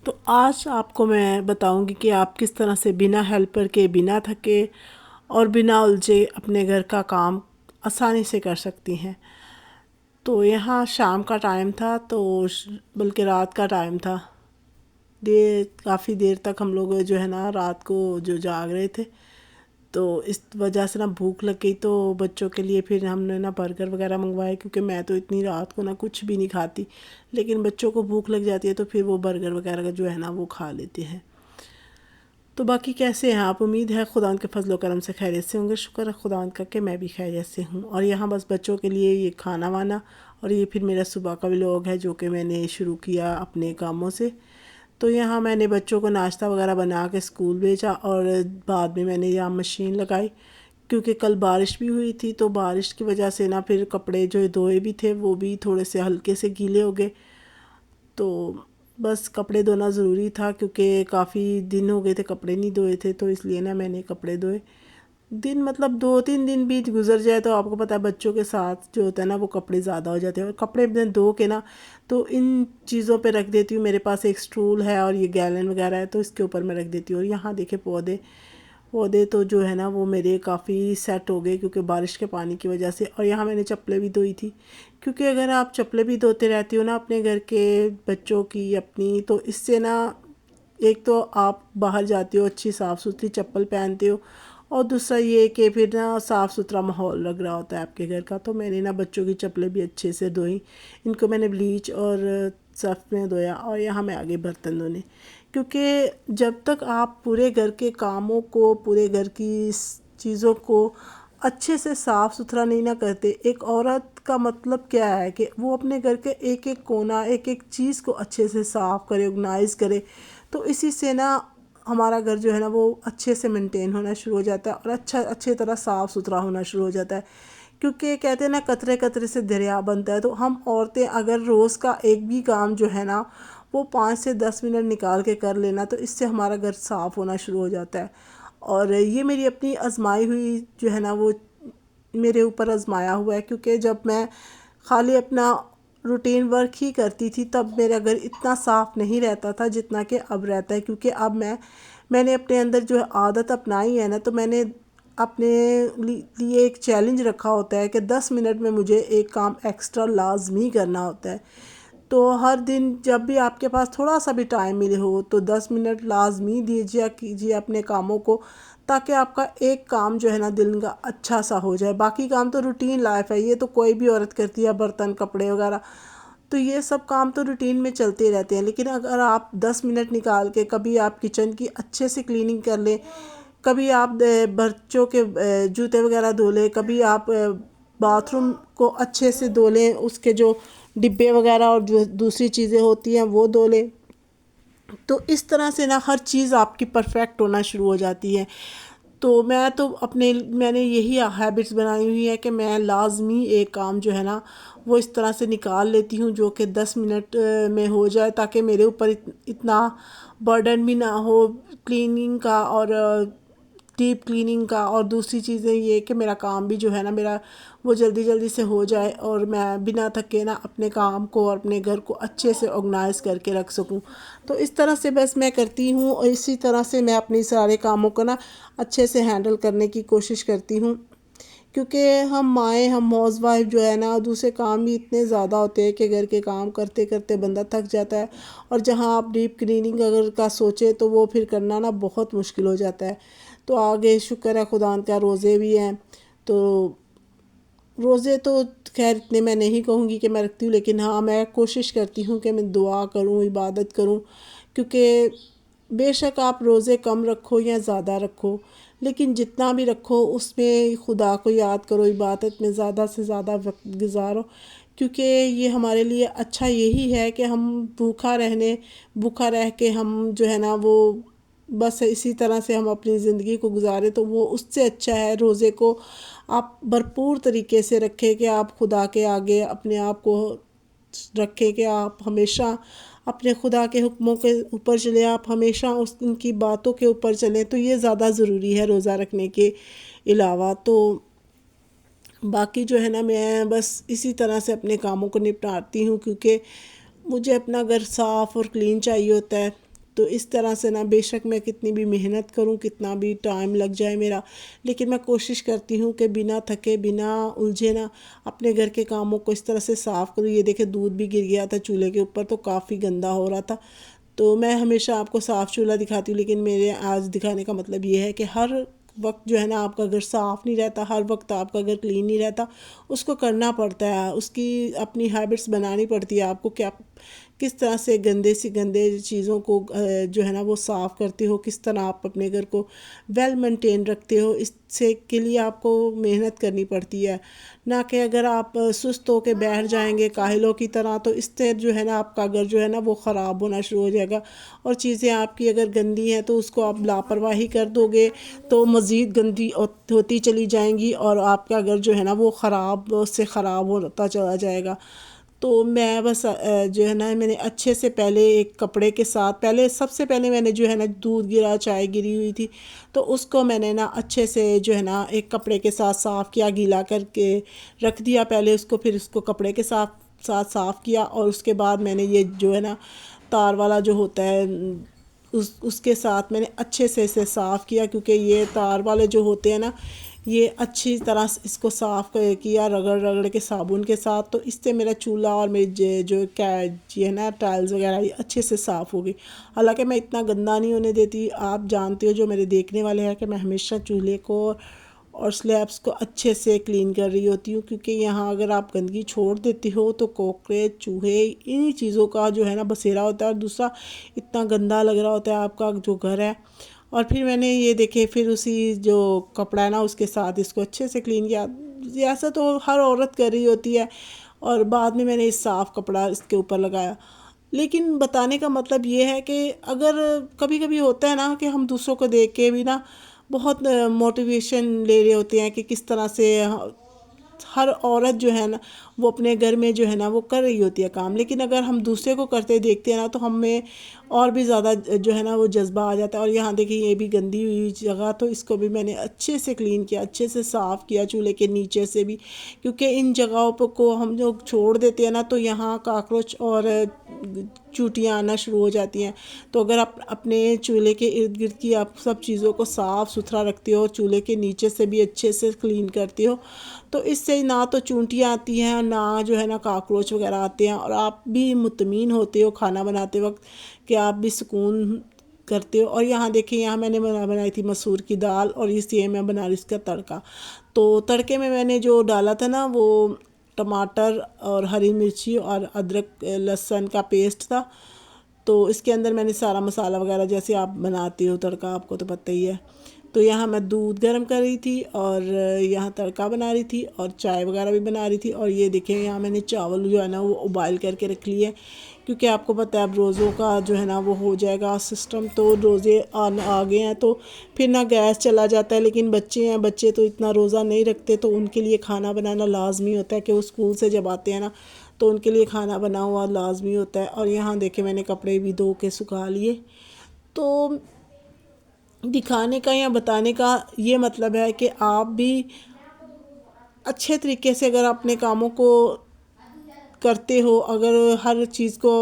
تو آج آپ کو میں بتاؤں گی کہ آپ کس طرح سے بنا ہیلپر کے، بنا تھکے اور بنا الجھے اپنے گھر کا کام آسانی سے کر سکتی ہیں۔ تو یہاں شام کا ٹائم تھا، تو بلکہ رات کا ٹائم تھا، کافی دیر تک ہم لوگ جو ہے نا رات کو جو جاگ رہے تھے، تو اس وجہ سے نا بھوک لگ گئی۔ تو بچوں کے لیے پھر ہم نے نا برگر وغیرہ منگوائے، کیونکہ میں تو اتنی رات کو نا کچھ بھی نہیں کھاتی، لیکن بچوں کو بھوک لگ جاتی ہے تو پھر وہ برگر وغیرہ کا جو ہے نا وہ کھا لیتے ہیں۔ تو باقی کیسے ہیں آپ؟ امید ہے خدا ان کے فضل و کرم سے خیریت سے ہوں گے۔ شکر ہے خدا ان کا کہ میں بھی خیریت سے ہوں۔ اور یہاں بس بچوں کے لیے یہ کھانا وانا، اور یہ پھر میرا صبح کا ولاگ ہے جو کہ میں نے شروع کیا اپنے کاموں سے۔ تو یہاں میں نے بچوں کو ناشتہ وغیرہ بنا کے اسکول بھیجا، اور بعد میں نے یہاں مشین لگائی، کیونکہ کل بارش بھی ہوئی تھی، تو بارش کی وجہ سے نا پھر کپڑے جو دھوئے بھی تھے وہ بھی تھوڑے سے ہلکے سے گیلے ہو گئے۔ تو بس کپڑے دھونا ضروری تھا، کیونکہ کافی دن ہو گئے تھے کپڑے نہیں دھوئے تھے، تو اس لیے نا میں نے کپڑے دھوئے۔ دن مطلب 2-3 دن بھی گزر جائے تو آپ کو پتہ ہے بچوں کے ساتھ جو ہوتا ہے نا وہ کپڑے زیادہ ہو جاتے ہیں، اور کپڑے میں دھو کے نا تو ان چیزوں پہ رکھ دیتی ہوں۔ میرے پاس ایک سٹول ہے اور یہ گیلن وغیرہ ہے، تو اس کے اوپر میں رکھ دیتی ہوں۔ اور یہاں دیکھیں پودے تو جو ہے نا وہ میرے کافی سیٹ ہو گئے، کیونکہ بارش کے پانی کی وجہ سے۔ اور یہاں میں نے چپلیں بھی دھوئی تھی، کیونکہ اگر آپ چپلیں بھی دھوتے رہتی ہو نا اپنے گھر کے، بچوں کی، اپنی، تو اس سے نا ایک تو آپ باہر جاتے ہو اچھی صاف ستھری چپل پہنتے ہو، اور دوسرا یہ کہ پھر نا صاف ستھرا ماحول لگ رہا ہوتا ہے آپ کے گھر کا۔ تو میں نے نا بچوں کی چپلیں بھی اچھے سے دھوئیں، ان کو میں نے بلیچ اور صرف میں دھویا، اور یہاں میں آگے برتن دھونے، کیونکہ جب تک آپ پورے گھر کے کاموں کو، پورے گھر کی چیزوں کو اچھے سے صاف ستھرا نہیں نہ کرتے، ایک عورت کا مطلب کیا ہے کہ وہ اپنے گھر کے ایک ایک کونا، ایک ایک چیز کو اچھے سے صاف کرے، آرگنائز کرے، تو اسی سے نا ہمارا گھر جو ہے نا وہ اچھے سے مینٹین ہونا شروع ہو جاتا ہے، اور اچھے طرح صاف ستھرا ہونا شروع ہو جاتا ہے۔ کیونکہ کہتے ہیں نا قطرے قطرے سے دریا بنتا ہے، تو ہم عورتیں اگر روز کا ایک بھی کام جو ہے نا وہ 5 سے 10 منٹ نکال کے کر لینا، تو اس سے ہمارا گھر صاف ہونا شروع ہو جاتا ہے۔ اور یہ میری اپنی آزمائی ہوئی جو ہے نا وہ میرے اوپر آزمایا ہوا ہے، کیونکہ جب میں خالی اپنا روٹین ورک ہی کرتی تھی تب میرا گھر اتنا صاف نہیں رہتا تھا جتنا کہ اب رہتا ہے، کیونکہ اب میں نے اپنے اندر جو عادت اپنائی ہے نا، تو میں نے اپنے لیے ایک چیلنج رکھا ہوتا ہے کہ 10 منٹ میں مجھے ایک کام ایکسٹرا لازمی کرنا ہوتا ہے۔ تو ہر دن جب بھی آپ کے پاس تھوڑا سا بھی ٹائم ملے ہو تو 10 منٹ لازمی دیجیے کیجیے اپنے کاموں کو، تاکہ آپ کا ایک کام جو ہے نا دل کا اچھا سا ہو جائے۔ باقی کام تو روٹین لائف ہے، یہ تو کوئی بھی عورت کرتی ہے، برتن کپڑے وغیرہ، تو یہ سب کام تو روٹین میں چلتے رہتے ہیں۔ لیکن اگر آپ 10 منٹ نکال کے کبھی آپ کچن کی اچھے سے کلیننگ کر لیں، کبھی آپ بچوں کے جوتے وغیرہ دھو لیں، کبھی آپ باتھ روم کو اچھے سے دھو لیں، اس کے جو ڈبے وغیرہ اور جو دوسری چیزیں ہوتی ہیں وہ دھو لیں، تو اس طرح سے نا ہر چیز آپ کی پرفیکٹ ہونا شروع ہو جاتی ہے۔ تو میں نے یہی ہیبٹس بنائی ہوئی ہے کہ میں لازمی ایک کام جو ہے نا وہ اس طرح سے نکال لیتی ہوں جو کہ 10 منٹ میں ہو جائے، تاکہ میرے اوپر اتنا برڈن بھی نہ ہو کلیننگ کا، اور ڈیپ کلیننگ کا، اور دوسری چیزیں یہ کہ میرا کام بھی جو ہے نا میرا وہ جلدی جلدی سے ہو جائے، اور میں بنا تھکے نا اپنے کام کو اور اپنے گھر کو اچھے سے آرگنائز کر کے رکھ سکوں۔ تو اس طرح سے بس میں کرتی ہوں، اور اسی طرح سے میں اپنی سارے کاموں کو نا اچھے سے ہینڈل کرنے کی کوشش کرتی ہوں، کیونکہ ہم مائیں، ہم ہاؤس وائف جو ہے نا دوسرے کام بھی اتنے زیادہ ہوتے ہیں کہ گھر کے کام کرتے کرتے بندہ تھک جاتا ہے، اور جہاں آپ ڈیپ کلیننگ اگر کا سوچے تو وہ پھر کرنا نا بہت مشکل ہو جاتا ہے۔ تو آگے شکر ہے خدا ان کا روزے بھی ہیں، تو روزے تو خیر اتنے میں نہیں کہوں گی کہ میں رکھتی ہوں، لیکن ہاں میں کوشش کرتی ہوں کہ میں دعا کروں، عبادت کروں، کیونکہ بے شک آپ روزے کم رکھو یا زیادہ رکھو، لیکن جتنا بھی رکھو اس میں خدا کو یاد کرو، عبادت میں زیادہ سے زیادہ وقت گزارو، کیونکہ یہ ہمارے لیے اچھا یہی ہے کہ ہم بھوکا رہ کے ہم جو ہے نا وہ بس اسی طرح سے ہم اپنی زندگی کو گزارے، تو وہ اس سے اچھا ہے روزے کو آپ بھرپور طریقے سے رکھیں کہ آپ خدا کے آگے اپنے آپ کو رکھیں، کہ آپ ہمیشہ اپنے خدا کے حکموں کے اوپر چلیں، آپ ہمیشہ ان کی باتوں کے اوپر چلیں، تو یہ زیادہ ضروری ہے روزہ رکھنے کے علاوہ۔ تو باقی جو ہے نا میں بس اسی طرح سے اپنے کاموں کو نپٹاتی ہوں، کیونکہ مجھے اپنا گھر صاف اور کلین چاہیے ہوتا ہے، تو اس طرح سے نا بے شک میں کتنی بھی محنت کروں، کتنا بھی ٹائم لگ جائے میرا، لیکن میں کوشش کرتی ہوں کہ بنا تھکے بنا الجھے نا اپنے گھر کے کاموں کو اس طرح سے صاف کروں۔ یہ دیکھیں دودھ بھی گر گیا تھا چولہے کے اوپر، تو کافی گندا ہو رہا تھا۔ تو میں ہمیشہ آپ کو صاف چولہا دکھاتی ہوں، لیکن میرے آج دکھانے کا مطلب یہ ہے کہ ہر وقت جو ہے نا آپ کا گھر صاف نہیں رہتا، ہر وقت آپ کا گھر کلین نہیں رہتا، اس کو کرنا پڑتا ہے، اس کی اپنی ہیبٹس بنانی پڑتی ہے آپ کو، کہ آپ کس طرح سے گندے سے گندے چیزوں کو جو ہے نا وہ صاف کرتے ہو، کس طرح آپ اپنے گھر کو ویل مینٹین رکھتے ہو، اس سے کے لیے آپ کو محنت کرنی پڑتی ہے، نہ کہ اگر آپ سست ہو کے بیٹھ جائیں گے کاہلوں کی طرح، تو اس سے جو ہے نا آپ کا گھر جو ہے نا وہ خراب ہونا شروع ہو جائے گا، اور چیزیں آپ کی اگر گندی ہیں تو اس کو آپ لاپرواہی کر دو گے تو مزید گندی ہوتی چلی جائیں گی، اور آپ کا گھر جو ہے نا وہ خراب سے خراب ہوتا چلا جائے گا۔ تو میں بس جو ہے نا میں نے اچھے سے پہلے ایک کپڑے کے ساتھ، سب سے پہلے میں نے جو ہے نا دودھ گرا، چائے گری ہوئی تھی، تو اس کو میں نے نا اچھے سے جو ہے نا ایک کپڑے کے ساتھ صاف کیا، گیلا کر کے رکھ دیا پہلے اس کو، پھر اس کو کپڑے کے ساتھ صاف کیا، اور اس کے بعد میں نے یہ جو ہے نا تار والا جو ہوتا ہے اس کے ساتھ میں نے اچھے سے اسے صاف کیا، کیونکہ یہ تار والے جو ہوتے ہیں نا یہ اچھی طرح سے اس کو صاف کیا رگڑ رگڑ کے صابن کے ساتھ، تو اس سے میرا چولہا اور میری جو یہ ہے نا ٹائلز وغیرہ یہ اچھے سے صاف ہو گئی۔ حالانکہ میں اتنا گندا نہیں ہونے دیتی، آپ جانتے ہو جو میرے دیکھنے والے ہیں کہ میں ہمیشہ چولہے کو اور سلیبس کو اچھے سے کلین کر رہی ہوتی ہوں، کیونکہ یہاں اگر آپ گندگی چھوڑ دیتی ہو تو کوکریچ، چوہے، انہی چیزوں کا جو ہے نا بسیرا ہوتا ہے، اور دوسرا اتنا گندا لگ رہا ہوتا ہے آپ کا جو گھر ہے۔ اور پھر میں نے یہ دیکھے پھر اسی جو کپڑا ہے نا اس کے ساتھ اس کو اچھے سے کلین کیا، ایسا تو ہر عورت کر رہی ہوتی ہے، اور بعد میں میں نے صاف کپڑا اس کے اوپر لگایا۔ لیکن بتانے کا مطلب یہ ہے کہ اگر کبھی کبھی ہوتا ہے نا کہ ہم دوسروں کو دیکھ کے بھی نا بہت موٹیویشن لے رہے ہوتے ہیں کہ کس طرح سے ہر عورت جو ہے نا وہ اپنے گھر میں جو ہے نا وہ کر رہی ہوتی ہے کام، لیکن اگر ہم دوسرے کو کرتے دیکھتے ہیں نا تو ہمیں اور بھی زیادہ جو ہے نا وہ جذبہ آ جاتا ہے۔ اور یہاں دیکھیں یہ بھی گندی ہوئی جگہ، تو اس کو بھی میں نے اچھے سے کلین کیا، اچھے سے صاف کیا، چولہے کے نیچے سے بھی، کیونکہ ان جگہوں کو ہم جو چھوڑ دیتے ہیں نا تو یہاں کاکروچ اور چوٹیاں آنا شروع ہو جاتی ہیں۔ تو اگر آپ اپنے چولہے کے ارد گرد کی آپ سب چیزوں کو صاف ستھرا رکھتے ہو، چولہے کے نیچے سے بھی اچھے سے کلین کرتے ہو، تو اس سے نہ تو چونٹیاں آتی ہیں، نہ جو ہے نا کاکروچ وغیرہ آتے ہیں، اور آپ بھی مطمئن ہوتے ہو کھانا بناتے وقت کہ آپ بھی سکون کرتے ہو۔ اور یہاں دیکھیں یہاں میں نے بنائی تھی مسور کی دال، اور اس یہ میں بنا رہی اس کا تڑکا۔ تو تڑکے میں نے جو ڈالا تھا نا وہ ٹماٹر اور ہری مرچی اور ادرک لہسن کا پیسٹ تھا، تو اس کے اندر میں نے سارا مسالہ وغیرہ جیسے آپ بناتے ہو تڑکا آپ کو تو پتہ ہی ہے۔ تو یہاں میں دودھ گرم کر رہی تھی، اور یہاں تڑکا بنا رہی تھی، اور چائے وغیرہ بھی بنا رہی تھی، اور یہ دیکھیں یہاں میں نے چاول جو ہے نا وہ ابائل کر کے رکھ لیے، کیونکہ آپ کو پتہ ہے اب روزوں کا جو ہے نا وہ ہو جائے گا سسٹم، تو روزے آگے ہیں تو پھر نہ گیس چلا جاتا ہے، لیکن بچے ہیں، بچے تو اتنا روزہ نہیں رکھتے، تو ان کے لیے کھانا بنانا لازمی ہوتا ہے کہ وہ اسکول سے جب آتے ہیں نا تو ان کے لیے کھانا بنا ہوا لازمی ہوتا ہے۔ اور یہاں دیکھیں میں نے کپڑے بھی دھو کے سکھا لیے۔ تو دکھانے کا یا بتانے کا یہ مطلب ہے کہ آپ بھی اچھے طریقے سے اگر اپنے کاموں کو کرتے ہو، اگر ہر چیز کو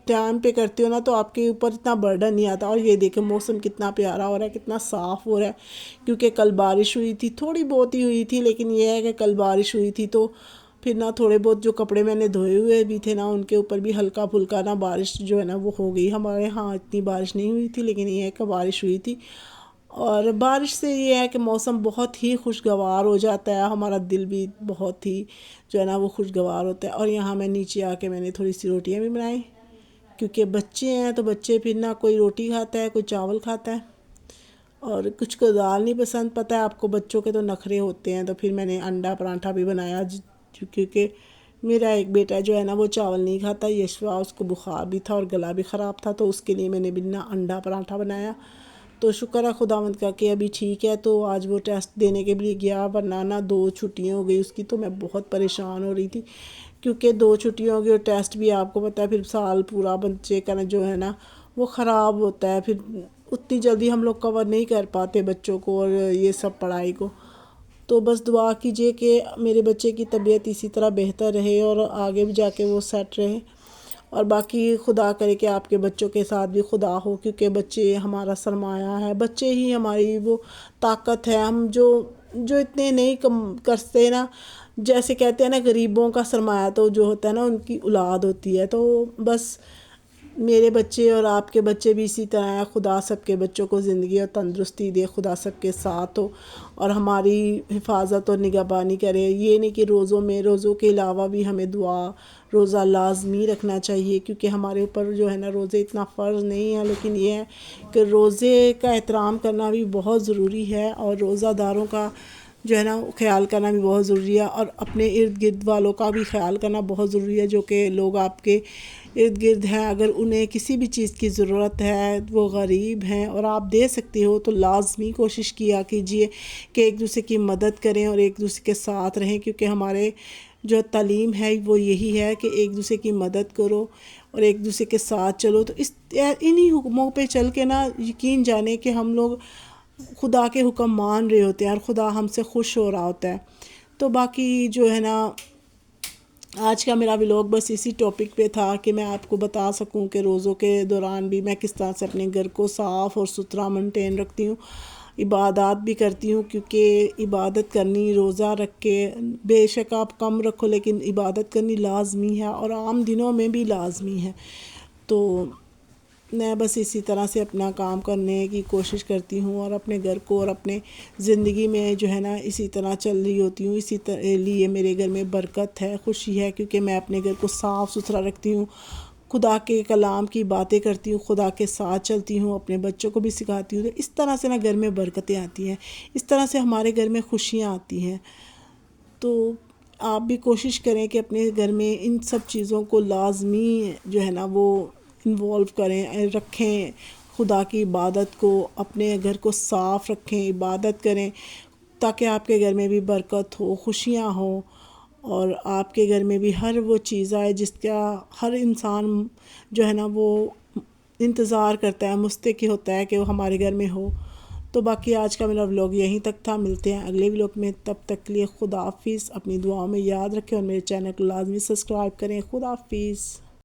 ٹائم پہ کرتے ہو نا تو آپ کے اوپر اتنا برڈن نہیں آتا۔ اور یہ دیکھیں موسم کتنا پیارا ہو رہا ہے، کتنا صاف ہو رہا ہے، کیونکہ کل بارش ہوئی تھی، تھوڑی بہت ہی ہوئی تھی، لیکن یہ ہے کہ کل بارش ہوئی تھی تو پھر نہ تھوڑے بہت جو کپڑے میں نے دھوئے ہوئے بھی تھے نا ان کے اوپر بھی ہلکا پھلکا نا بارش جو ہے نا وہ ہو گئی۔ ہمارے ہاں اتنی بارش نہیں ہوئی تھی، لیکن یہ ہے کہ بارش ہوئی تھی، اور بارش سے یہ ہے کہ موسم بہت ہی خوشگوار ہو جاتا ہے، ہمارا دل بھی بہت ہی جو ہے نا وہ خوشگوار ہوتا ہے۔ اور یہاں میں نیچے آ کے میں نے تھوڑی سی روٹیاں بھی بنائیں، کیونکہ بچے ہیں تو بچے پھر نہ کوئی روٹی کھاتا ہے، کوئی چاول کھاتا ہے، اور کچھ کو دال نہیں پسند، پتہ ہے آپ کو بچوں کے تو نخرے ہوتے ہیں، تو پھر میں نے انڈا پراٹھا بھی بنایا، کیونکہ میرا ایک بیٹا جو ہے نا وہ چاول نہیں کھاتا، یشوا، اس کو بخار بھی تھا اور گلا بھی خراب تھا، تو اس کے لیے میں نے بنا انڈا پراٹھا بنایا۔ تو شکر ہے خداوند کا کہ ابھی ٹھیک ہے، تو آج وہ ٹیسٹ دینے کے لیے گیا، ورنہ نا 2 چھٹیاں ہو گئی اس کی، تو میں بہت پریشان ہو رہی تھی، کیونکہ 2 چھٹیاں ہو گئی اور ٹیسٹ بھی آپ کو پتہ ہے پھر سال پورا بچے کا جو ہے نا وہ خراب ہوتا ہے، پھر اتنی جلدی ہم لوگ کور نہیں کر پاتے بچوں کو اور یہ سب پڑھائی کو۔ تو بس دعا کیجئے کہ میرے بچے کی طبیعت اسی طرح بہتر رہے اور آگے بھی جا کے وہ سیٹ رہے۔ اور باقی خدا کرے کہ آپ کے بچوں کے ساتھ بھی خدا ہو، کیونکہ بچے ہمارا سرمایہ ہے، بچے ہی ہماری وہ طاقت ہے۔ ہم جو اتنے نہیں کرتے نا، جیسے کہتے ہیں نا غریبوں کا سرمایہ تو جو ہوتا ہے نا ان کی اولاد ہوتی ہے، تو بس میرے بچے اور آپ کے بچے بھی اسی طرح ہیں۔ خدا سب کے بچوں کو زندگی اور تندرستی دے، خدا سب کے ساتھ ہو اور ہماری حفاظت اور نگہبانی کرے۔ یہ نہیں کہ روزوں کے علاوہ بھی ہمیں دعا روزہ لازمی رکھنا چاہیے، کیونکہ ہمارے اوپر جو ہے نا روزے اتنا فرض نہیں ہے، لیکن یہ ہے کہ روزے کا احترام کرنا بھی بہت ضروری ہے، اور روزہ داروں کا جو ہے نا خیال کرنا بھی بہت ضروری ہے، اور اپنے ارد گرد والوں کا بھی خیال کرنا بہت ضروری ہے، جو کہ لوگ آپ کے ارد گرد ہیں۔ اگر انہیں کسی بھی چیز کی ضرورت ہے، وہ غریب ہیں اور آپ دے سکتے ہو، تو لازمی کوشش کیا کیجئے کہ ایک دوسرے کی مدد کریں اور ایک دوسرے کے ساتھ رہیں، کیونکہ ہمارے جو تعلیم ہے وہ یہی ہے کہ ایک دوسرے کی مدد کرو اور ایک دوسرے کے ساتھ چلو۔ تو انہی حکموں پہ چل کے نا یقین جانے کہ ہم لوگ خدا کے حکم مان رہے ہوتے ہیں اور خدا ہم سے خوش ہو رہا ہوتا ہے۔ تو باقی جو ہے نا آج کا میرا ولاگ بس اسی ٹاپک پہ تھا کہ میں آپ کو بتا سکوں کہ روزوں کے دوران بھی میں کس طرح سے اپنے گھر کو صاف اور ستھرا مینٹین رکھتی ہوں، عبادات بھی کرتی ہوں، کیونکہ عبادت کرنی روزہ رکھ کے بے شک آپ کم رکھو، لیکن عبادت کرنی لازمی ہے اور عام دنوں میں بھی لازمی ہے۔ تو میں بس اسی طرح سے اپنا کام کرنے کی کوشش کرتی ہوں اور اپنے گھر کو اور اپنے زندگی میں جو ہے نا اسی طرح چل رہی ہوتی ہوں۔ اسی لیے میرے گھر میں برکت ہے، خوشی ہے، کیونکہ میں اپنے گھر کو صاف ستھرا رکھتی ہوں، خدا کے کلام کی باتیں کرتی ہوں، خدا کے ساتھ چلتی ہوں، اپنے بچوں کو بھی سکھاتی ہوں۔ تو اس طرح سے نا گھر میں برکتیں آتی ہیں، اس طرح سے ہمارے گھر میں خوشیاں آتی ہیں۔ تو آپ بھی کوشش کریں کہ اپنے گھر میں ان سب چیزوں کو لازمی جو ہے نا وہ انوالو کریں، رکھیں، خدا کی عبادت کو، اپنے گھر کو صاف رکھیں، عبادت کریں، تاکہ آپ کے گھر میں بھی برکت ہو، خوشیاں ہوں، اور آپ کے گھر میں بھی ہر وہ چیز آئے جس کا ہر انسان جو ہے نا وہ انتظار کرتا ہے، مستحق ہوتا ہے کہ وہ ہمارے گھر میں ہو۔ تو باقی آج کا میرا ولاگ یہیں تک تھا، ملتے ہیں اگلے ولاگ میں، تب تک کے لیے خدا حافظ۔ اپنی دعاؤں میں یاد رکھیں اور میرے چینل کو لازمی سبسکرائب کریں۔ خدا حافظ۔